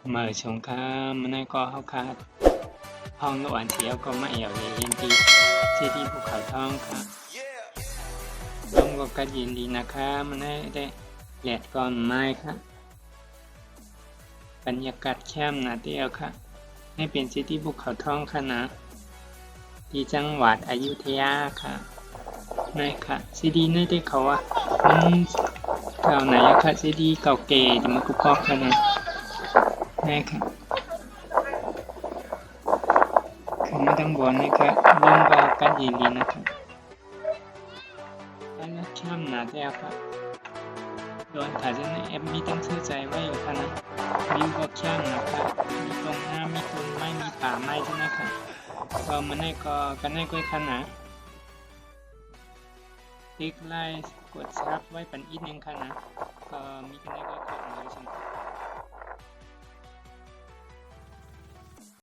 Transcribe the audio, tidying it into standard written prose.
เมื่อชงค้ามันก็เฮาคาดห้องระหว่างเที่ยวก็ไม่เอาเรียนที่ที่ภูเขาทองค่ะต้องก็ยินดีนะคะมันได้แหลดก่อนไม้ค่ะบรรยากาศแคมป์นะเที่ยวค่ะให้เป็นที่ภูเขาทองค่ะนะที่จังหวัดอยุธยาค่ะไม่ค่ะซีดีนี่ได้เขาว่ามันเก่าไหนอะค่ะซีดีเก่าเก๋แต่มันก็พอค่ะนะไม่ค่ะขึ้นมาทั้งบนนะครับลงก็กันยินดีนะครับแล้วแคมป์นะเที่ยวค่ะโดนถ่ายในแอปมีตั้งชื่อใจไว้อยู่ค่ะนะวิวก็แคมป์นะครับมีตรงน้ำมีต้นไม้มีป่าไม้ด้วยนะคะก็มันได้ก็กันได้ก็ค่ะนะคลิกไลค์กดซับไว้ปันอีกนึงค่ะนะก็มีกันได้ก็ค่ะ